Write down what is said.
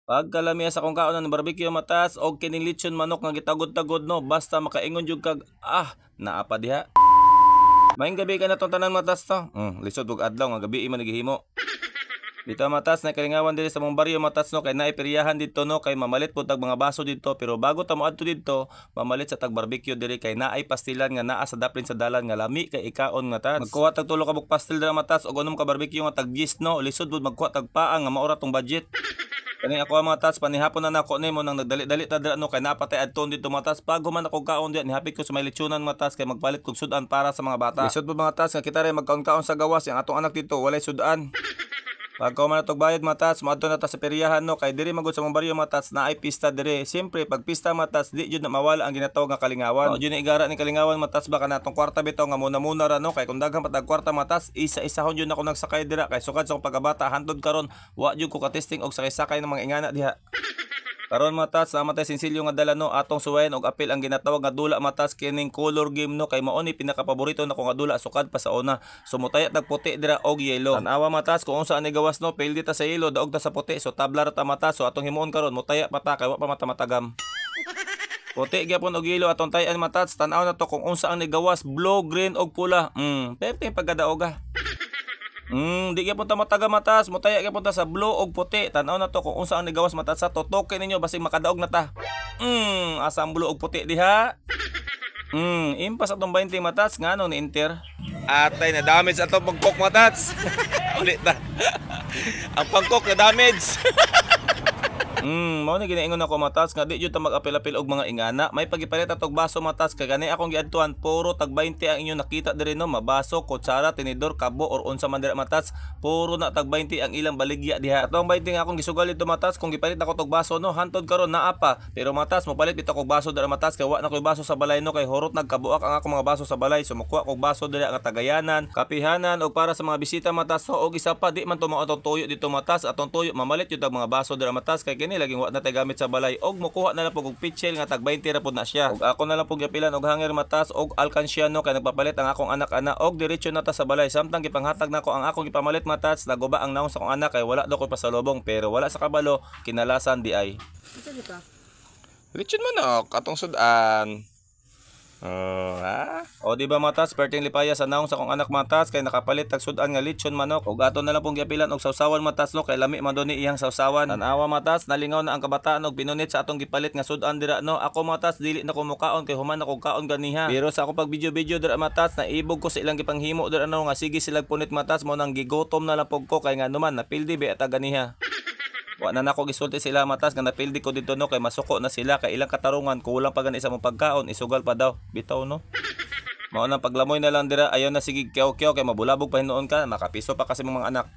Pagkalamiya sa kong kaon ng barbecue matas og kining lechon manok nga gitagod-tagod no basta makaingon jud kag naa pa diha. Maayong gabi ka na tong tanan matas to. Lisod ug adlaw nga gabi man naghihimo. Dito matas na kalingawan diri sa mong baryo matas no kay naay peryahan dito no kay mamalit pud tag mga baso dito pero bago ta moadto dito mamalit sa tag barbecue diri kay naay pastilan nga naa sa daplin sa dalan nga lami kay ikaon matas. Magkuha tag tulo ka buk pastil dira matas og unom ka barbecue nga tag 10 no lisod pud magkuha tag paang nga maura tong budget. Kani ako mga tats panihapon na nako nimo nang nagdali-dali ta dira no kay napatay adton dito matas pag human ako kaon diha nihapit ko sa may lechonan matas kay magpalit kog sudan para sa mga bata. Lisod pud mga tats nga kita ray magkaon-kaon sa gawas yang atong anak dito walay sudan. Pag man natog bayad matas, moadto na ta sa peryahan no kay diri magud sa mong baryo matas na ay pista diri. Siyempre pag pista matas di jud na mawala ang ginatawag nga kalingawan. O jud ni igara ni kalingawan matas baka natong kwarta bitaw nga muna-muna ra no kay kung daghan patag kwarta matas isa-isahon jud ako nagsakay dira kay sukad sa akong pagkabata hantod karon wa jud ko ka-testing og sakay-sakay ng mga ingana diha. Karon matas sa matay sinsilyo nga dala no atong suwayan og apil ang ginatawag nga dula matas kining color game no kay mao ni pinakapaborito nako nga dula sukad pa sa una. Sumutayat nag puti dira og yellow. Tanawa matas kung unsa ani gawas no fail ta sa yellow daog ta sa puti so tabla ra ta matas so atong himuon karon mutaya pa ta kay wa pa mata-matagam. Puti gyapon og yellow atong tayan matas tan-aw na to kung unsa ang nigawas blue, green og pula. Perting pagkadaog. Di gyapon ta mataga matas, mutaya gyapon ta sa blue og puti. Tan-aw na to kung unsa ang nigawas matas sa totoke ninyo basig makadaog na ta. Asa ang blue og puti diha? Impas atong 20 matas ngano ni Inter. Atay na damage atong pagkok matas. Ulit ta. Ang pagkok na damage. Mao ni ginaingon ako matas nga di jud ta mag-apil-apil og mga ingana. May pagipalit atog baso matas kay gani akong giadtuan puro tag 20 ang inyo nakita diri no, mabaso, kutsara, tinidor, kabo or unsa man dira matas, puro na tag 20 ang ilang baligya diha. Atong 20 nga akong gisugal dito matas kung gipalit ako tog baso no, hantod karon naa pa. Pero matas mo palit bitaw kog baso dira matas kay wa na koy baso sa balay no kay horot nagkabuak ang akong mga baso sa balay. Sumukuha kog baso dira nga tagayanan, kapihanan og para sa mga bisita matas no, og isa pa di man to mga atong tuyo dito matas, atong tuyo mamalit jud tag mga baso dira matas kay kini laging wa na tay gamit sa balay og mokuha na lang pug og pitchel nga tag 20 ra pud na siya. Og ako na lang pug gapilan og hanger matas og alkansiano kay nagpapalit ang akong anak-ana og diretso na ta sa balay. Samtang gipanghatag nako ang akong gipamalit matas naguba ang naong sa akong anak kay wala daw ko pasalubong pero wala sa kabalo kinalasan di ay. Ito dito. Lechon manok atong sudan. O di ba matas perting lipaya sa naong sa kong anak matas kay nakapalit tag sudan nga lechon manok og ato na lang pong giapilan og sawsawan matas no kay lami man do ni iyang sawsawan. Tanawa matas nalingaw na ang kabataan og pinunit sa atong gipalit nga sudan dira no. Ako matas dili na ko mukaon kay human ako kaon ganiha. Pero sa ako pag video dira matas naibog ko sa ilang gipanghimo dira no nga sige silag punit matas mo nang gigotom na lang pug ko kay nga naman napildi be ata ganiha. Wa na nako gisulti sila matas nga napildi ko dito no kay masuko na sila kay ilang katarungan kulang pa gani sa mong pagkaon isugal pa daw bitaw no. Mao na paglamoy na lang dira ayon na sige kyaw kay mabulabog pa hinuon ka makapiso pa kasi mga anak.